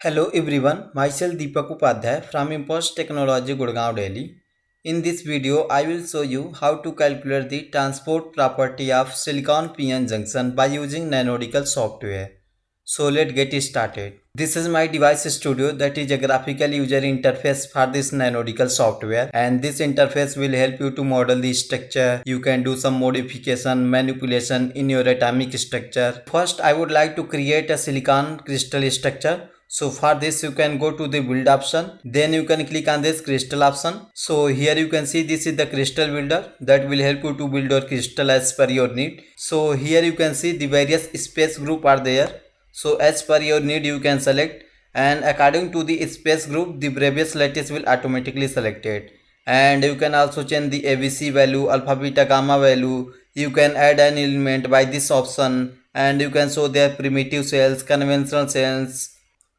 Hello everyone, myself Deepak Upadhyay from Impulse Technology Gurgaon, Delhi. In this video, I will show you how to calculate the transport property of silicon PN junction by using Nanodical software. So let's get started. This is my device studio, that is a graphical user interface for this Nanodical software, and this interface will help you to model the structure. You can do some modification, manipulation in your atomic structure. First, I would like to create a silicon crystal structure. So for this you can go to the build option, then you can click on this crystal option. So here you can see this is the crystal builder that will help you to build your crystal as per your need. So here you can see the various space group are there. So as per your need you can select, and according to the space group the previous lattice will automatically selected. And you can also change the ABC value, alpha beta gamma value. You can add an element by this option, and you can show their primitive cells, conventional cells.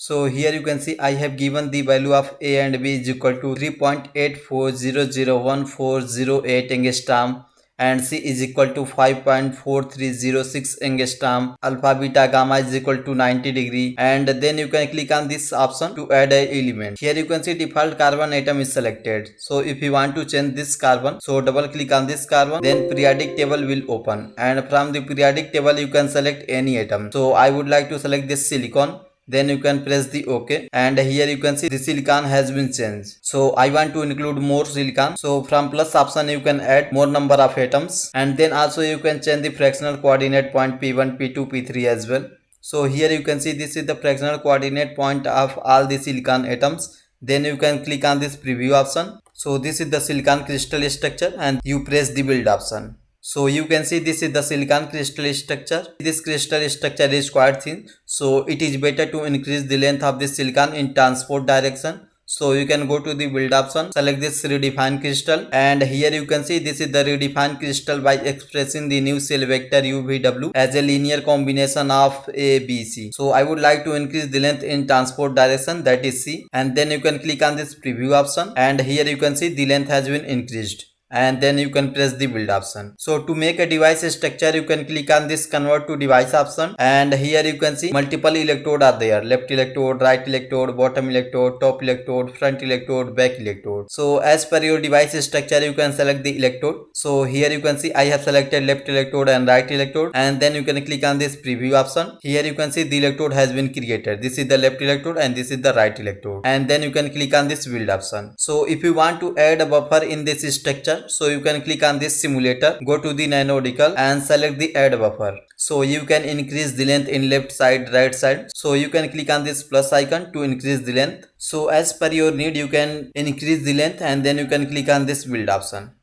So here you can see I have given the value of A and B is equal to 3.84001408 angstrom, and C is equal to 5.4306 angstrom. Alpha beta gamma is equal to 90 degree, and then you can click on this option to add an element. Here you can see default carbon atom is selected. So if you want to change this carbon, so double click on this carbon, then periodic table will open, and from the periodic table you can select any atom. So I would like to select this silicon, then you can press the OK, and here you can see the silicon has been changed. So I want to include more silicon, so from plus option you can add more number of atoms, and then also you can change the fractional coordinate point P1, P2, P3 as well. So here you can see this is the fractional coordinate point of all the silicon atoms. Then you can click on this preview option. So this is the silicon crystal structure, and you press the build option. So you can see this is the silicon crystal structure. This crystal structure is quite thin, so it is better to increase the length of this silicon in transport direction. So you can go to the build option, select this redefined crystal, and here you can see this is the redefined crystal by expressing the new cell vector UVW as a linear combination of A, B, C. So I would like to increase the length in transport direction, that is C, and then you can click on this preview option, and here you can see the length has been increased, and then you can press the build option. So to make a device structure you can click on this convert to device option, and here you can see multiple electrode are there: left electrode, right electrode, bottom electrode, top electrode, front electrode, back electrode. So as per your device structure you can select the electrode. So here you can see I have selected left electrode and right electrode, and then you can click on this preview option. Here you can see the electrode has been created. This is the left electrode and this is the right electrode, and then you can click on this build option. So if you want to add a buffer in this structure, so you can click on this simulator, go to the Nanodical and select the add buffer. So you can increase the length in left side, right side. So you can click on this plus icon to increase the length. So as per your need you can increase the length, and then you can click on this build option.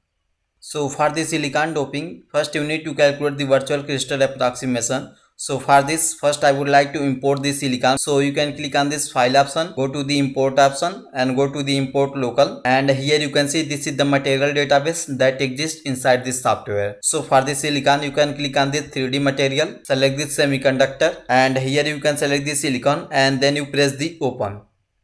So for the silicon doping, first you need to calculate the virtual crystal approximation. So for this, first I would like to import the silicon. So you can click on this file option, go to the import option and go to the import local, and here you can see this is the material database that exists inside this software. So for the silicon you can click on this 3D material, select this semiconductor, and here you can select the silicon, and then you press the open.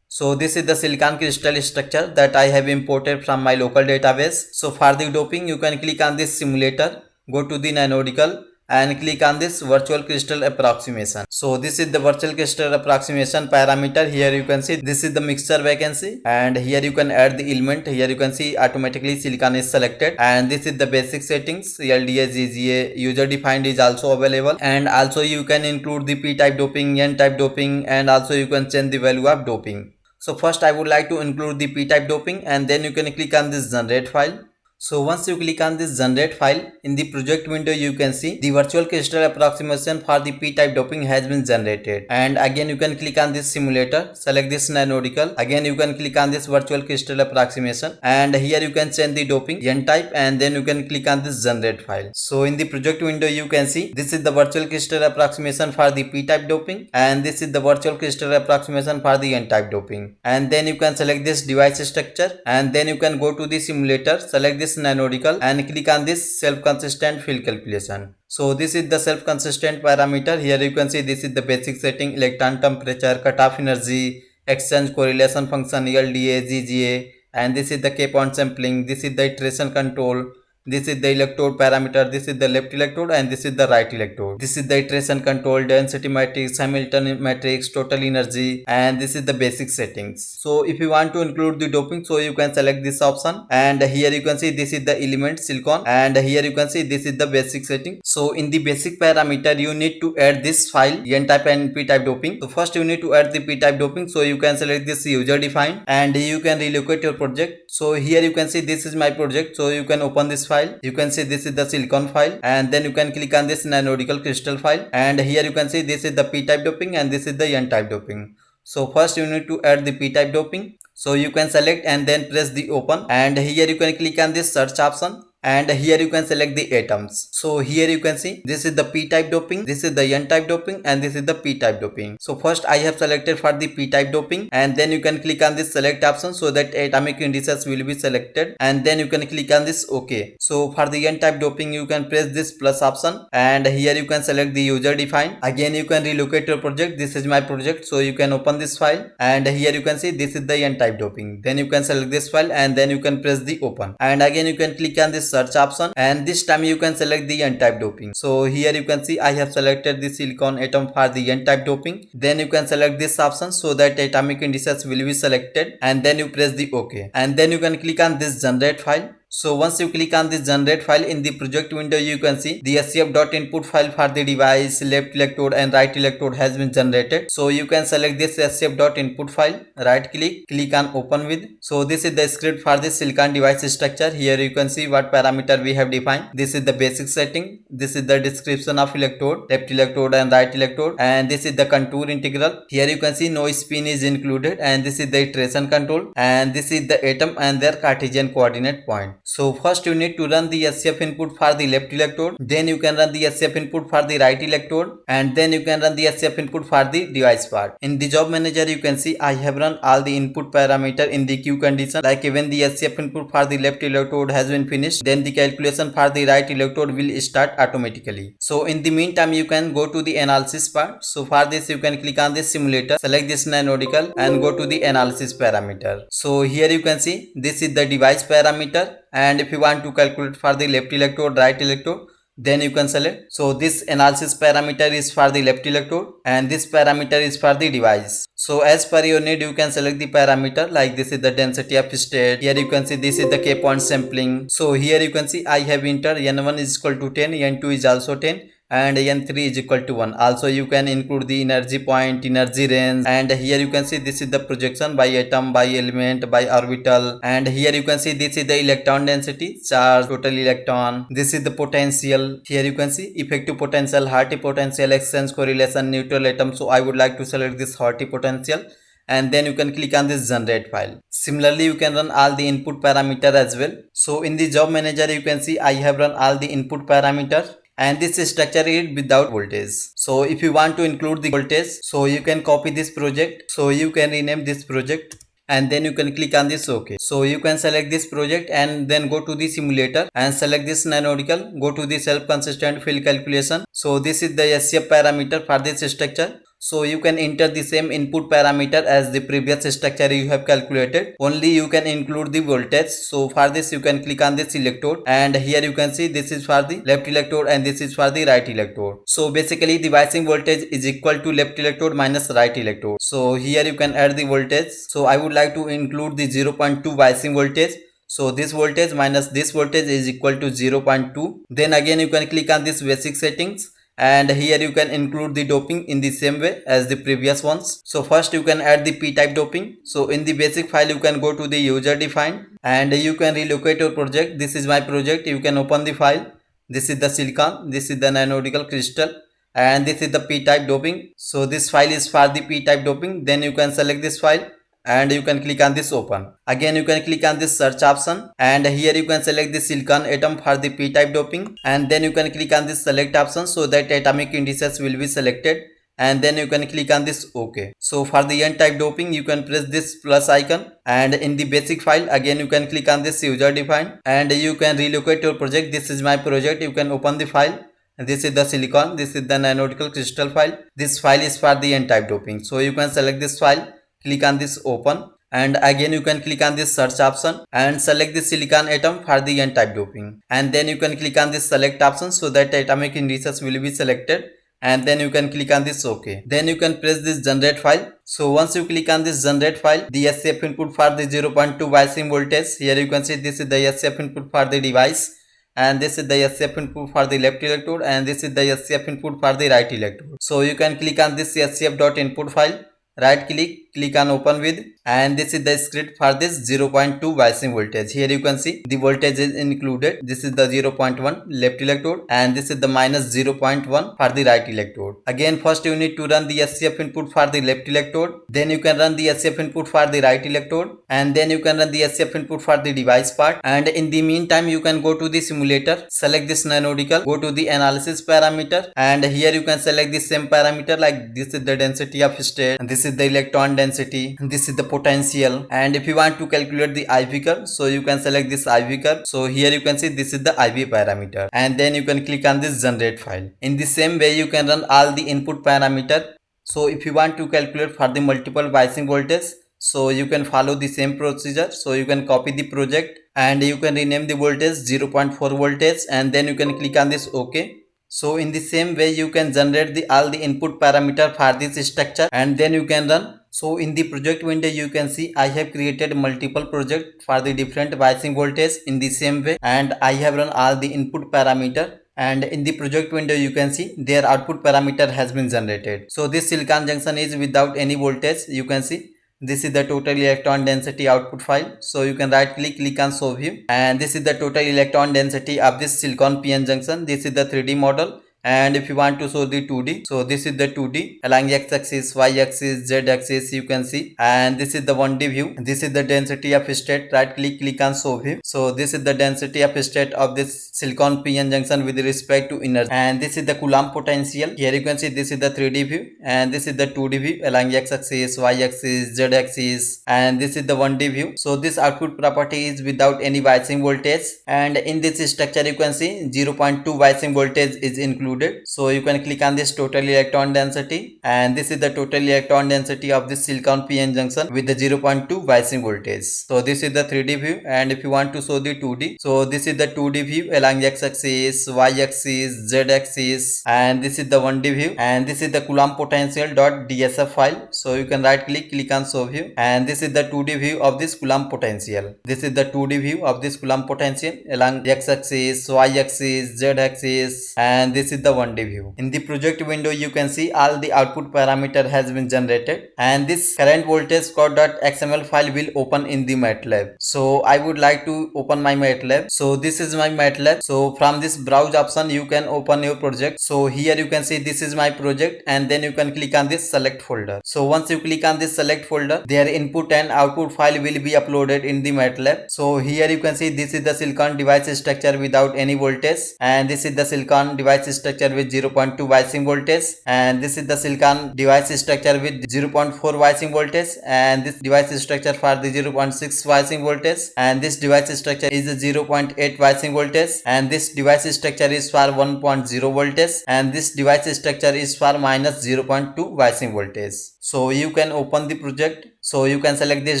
So this is the silicon crystal structure that I have imported from my local database. So for the doping you can click on this simulator, go to the Nanodical and click on this virtual crystal approximation. So this is the virtual crystal approximation parameter. Here you can see this is the mixture vacancy, and here you can add the element. Here you can see automatically silicon is selected, and this is the basic settings. LDA, GGA, user defined is also available, and also you can include the P type doping, N type doping, and also you can change the value of doping. So first I would like to include the p-type doping, and then you can click on this generate file. So once you click on this generate file, in the project window you can see the virtual crystal approximation for the p-type doping has been generated. And again you can click on this simulator, select this Nanodical, again you can click on this virtual crystal approximation, and here you can change the doping N-type, and then you can click on this generate file. So in the project window you can see this is the virtual crystal approximation for the p-type doping, and this is the virtual crystal approximation for the N-type doping. And then you can select this device structure, and then you can go to the simulator, select this Nanodical and click on this self-consistent field calculation. So this is the self-consistent parameter. Here you can see this is the basic setting: electron temperature, cutoff energy, exchange correlation function, LDA, GGA, and this is the K-point sampling, this is the iteration control, This is the electrode parameter, this is the left electrode, and this is the right electrode. This is the iteration control, density matrix, Hamilton matrix, total energy, and this is the basic settings. So if you want to include the doping, so you can select this option, and here you can see this is the element silicon, and here you can see this is the basic setting. So in the basic parameter you need to add this file n-type and p-type doping. So first you need to add the p-type doping, so you can select this user defined, and you can relocate your project. So here you can see this is my project, so you can open this file. You can see this is the silicon file, and then you can click on this nanodical crystal file, and here you can see this is the p-type doping and this is the n-type doping. So first you need to add the p-type doping, so you can select and then press the open, and here you can click on this search option, and here you can select the atoms. So here you can see this is the p-type doping, this is the n-type doping, and this is the p-type doping. So first I have selected for the p-type doping, and then you can click on this select option so that atomic indices will be selected, and then you can click on this OK. So for the n-type doping you can press this plus option, and here you can select the user defined. Again you can relocate your project. This is my project, so you can open this file, and here you can see this is the n-type doping. Then you can select this file, and then you can press the open, and again you can click on this search option, and this time you can select the n-type doping. So here you can see I have selected the silicon atom for the n-type doping. Then you can select this option so that atomic indices will be selected, and then you press the OK, and then you can click on this generate file. So once you click on this generate file, in the project window you can see the scf.input file for the device, left electrode and right electrode has been generated. So you can select this scf.input file, right click, click on open with. So this is the script for this silicon device structure. Here you can see what parameter we have defined. This is the basic setting, this is the description of electrode, left electrode and right electrode, and this is the contour integral. Here you can see no spin is included, and this is the iteration control, and this is the atom and their Cartesian coordinate point. So first you need to run the SCF input for the left electrode, then you can run the SCF input for the right electrode, and then you can run the SCF input for the device part. In the job manager you can see I have run all the input parameter in the queue condition. Like when the SCF input for the left electrode has been finished, then the calculation for the right electrode will start automatically. So in the meantime you can go to the analysis part. So for this you can click on this simulator, select this nanodical and go to the analysis parameter. So here you can see this is the device parameter, and if you want to calculate for the left electrode, right electrode, then you can select. So this analysis parameter is for the left electrode and this parameter is for the device. So as per your need you can select the parameter, like this is the density of state. Here you can see this is the k point sampling. So here you can see I have entered n1 is equal to 10, n2 is also 10, and n3 is equal to 1. Also you can include the energy point, energy range, and here you can see this is the projection by atom, by element, by orbital, and here you can see this is the electron density, charge, total electron, this is the potential. Here you can see effective potential, Hartree potential, exchange correlation, neutral atom. So I would like to select this Hartree potential, and then you can click on this generate file. Similarly you can run all the input parameter as well. So in the job manager you can see I have run all the input parameters, and this structure is without voltage. So if you want to include the voltage, so you can copy this project, so you can rename this project, and then you can click on this OK. So you can select this project and then go to the simulator and select this nanodical, go to the self consistent field calculation. So this is the SCF parameter for this structure. So you can enter the same input parameter as the previous structure you have calculated, only you can include the voltage. So for this you can click on this electrode, and here you can see this is for the left electrode and this is for the right electrode. So basically the biasing voltage is equal to left electrode minus right electrode. So here you can add the voltage. So I would like to include the 0.2 biasing voltage. So this voltage minus this voltage is equal to 0.2. Then again you can click on this basic settings, and here you can include the doping in the same way as the previous ones. So first you can add the p-type doping. So in the basic file you can go to the user defined, and you can relocate your project. This is my project, you can open the file. This is the silicon, this is the nanodical crystal, and this is the p-type doping. So this file is for the p-type doping. Then you can select this file and you can click on this open. Again you can click on this search option, and here you can select the silicon atom for the p-type doping, and then you can click on this select option so that atomic indices will be selected, and then you can click on this OK. So for the n-type doping you can press this plus icon, and in the basic file again you can click on this user defined, and you can relocate your project. This is my project, you can open the file. This is the silicon, this is the nanodical crystal file. This file is for the n-type doping. So you can select this file, click on this open, and again you can click on this search option and select the silicon atom for the n-type doping, and then you can click on this select option so that atomic indices will be selected, and then you can click on this OK. Then you can press this generate file. So once you click on this generate file, the SCF input for the 0.2 biasing voltage, here you can see this is the SCF input for the device, and this is the SCF input for the left electrode, and this is the SCF input for the right electrode. So you can click on this scf.input file, right click on open with, and this is the script for this 0.2 biasing voltage. Here you can see the voltage is included. This is the 0.1 left electrode, and this is the minus 0.1 for the right electrode. Again, first you need to run the SCF input for the left electrode, then you can run the SCF input for the right electrode, and then you can run the SCF input for the device part. And in the meantime, you can go to the simulator, select this nanodical, go to the analysis parameter, and here you can select the same parameter, like this is the density of state, and this is the electron density, and this is the potential. And if you want to calculate the IV curve, so you can select this IV curve. So here you can see this is the IV parameter, and then you can click on this generate file. In the same way, you can run all the input parameter. So if you want to calculate for the multiple biasing voltage, so you can follow the same procedure. So you can copy the project and you can rename the voltage 0.4 voltage, and then you can click on this OK. So in the same way, you can generate all the input parameter for this structure, and then you can run. So in the project window, you can see I have created multiple projects for the different biasing voltage in the same way, and I have run all the input parameter. And in the project window, you can see their output parameter has been generated. So this silicon junction is without any voltage. You can see this is the total electron density output file. So you can right click on show view, and this is the total electron density of this silicon PN junction. This is the 3D model. And if you want to show the 2D, so this is the 2D along x-axis, y-axis, z-axis, you can see, and this is the 1D view. This is the density of state. Right click on show view. So this is the density of state of this silicon PN junction with respect to energy, and this is the Coulomb potential. Here you can see this is the 3D view, and this is the 2D view along x-axis, y-axis, z-axis, and this is the 1D view. So this output property is without any biasing voltage, and in this structure you can see 0.2 biasing voltage is included. So you can click on this total electron density, and this is the total electron density of this silicon PN junction with the 0.2 biasing voltage. So this is the 3D view, and if you want to show the 2D, so this is the 2D view along x-axis, y-axis, z-axis, and this is the 1D view, and this is the Coulomb potential.dsf file. So you can right click on show view, and this is the 2D view of this Coulomb potential. This is the 2D view of this Coulomb potential along x-axis, y-axis, z-axis, and this is the 1D view. In the project window, you can see all the output parameter has been generated, and this current voltage code.xml file will open in the MATLAB. So I would like to open my MATLAB. So this is my MATLAB. So from this browse option, you can open your project. So here you can see this is my project, and then you can click on this select folder. So once you click on this select folder, their input and output file will be uploaded in the MATLAB. So here you can see this is the silicon device structure without any voltage, and this is the silicon device structure with 0.2 biasing voltage, and this is the silicon device structure with 0.4 biasing voltage, and this device structure for the 0.6 biasing voltage, and this device structure is a 0.8 biasing voltage, and this device structure is for 1.0 voltage, and this device structure is for minus 0.2 biasing voltage. So you can open the project. So you can select this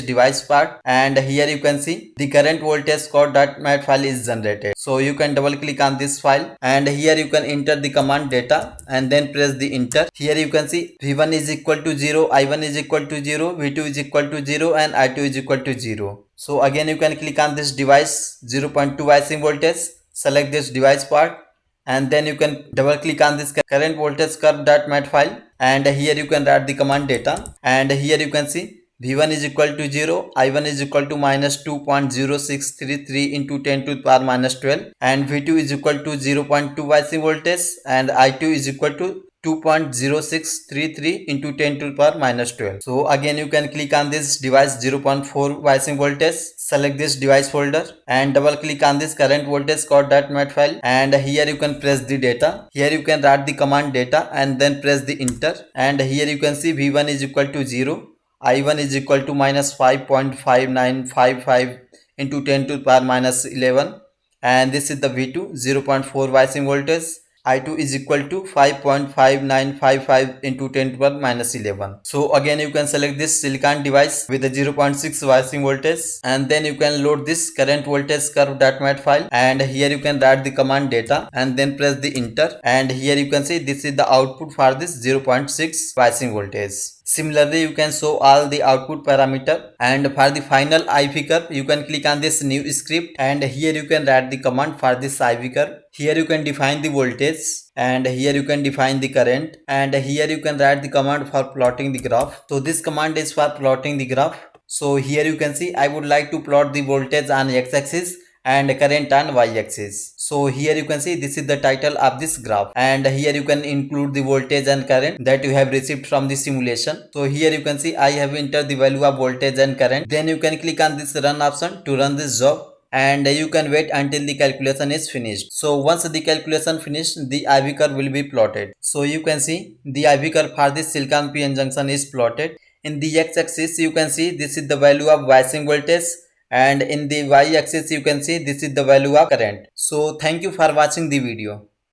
device part, and here you can see the current voltage code.mat file is generated. So you can double click on this file, and here you can enter the command data and then press the enter. Here you can see V1 is equal to 0, I1 is equal to 0, V2 is equal to 0, and I2 is equal to 0. So again you can click on this device 0.2 biasing voltage, select this device part, and then you can double click on this current voltage curve.mat file, and here you can write the command data, and here you can see V1 is equal to 0, I1 is equal to minus 2.0633 into 10 to the power minus 12, and V2 is equal to 0.2 biasing voltage, and I2 is equal to 2.0633 into 10 to the power minus 12. So again you can click on this device 0.4 biasing voltage, select this device folder, and double click on this current voltage code.mat file, and here you can press the data. Here you can write the command data and then press the enter, and here you can see V1 is equal to 0, I1 is equal to minus 5.5955 into 10 to the power minus 11, and this is the V2 0.4 biasing voltage, I2 is equal to 5.5955 into 10 to the power minus 11. So again you can select this silicon device with a 0.6 biasing voltage, and then you can load this current voltage curve.mat file, and here you can write the command data and then press the enter, and here you can see this is the output for this 0.6 biasing voltage. Similarly, you can show all the output parameter, and for the final IV curve you can click on this new script, and here you can write the command for this IV curve. Here you can define the voltage, and here you can define the current, and here you can write the command for plotting the graph. So this command is for plotting the graph. So here you can see I would like to plot the voltage on x-axis and current on y-axis. So here you can see this is the title of this graph, and here you can include the voltage and current that you have received from the simulation. So here you can see I have entered the value of voltage and current. Then you can click on this run option to run this job, and you can wait until the calculation is finished. So once the calculation finished, the IV curve will be plotted. So you can see the IV curve for this silicon PN junction is plotted. In the x-axis you can see this is the value of biasing voltage, and in the y-axis you can see this is the value of current. So thank you for watching the video.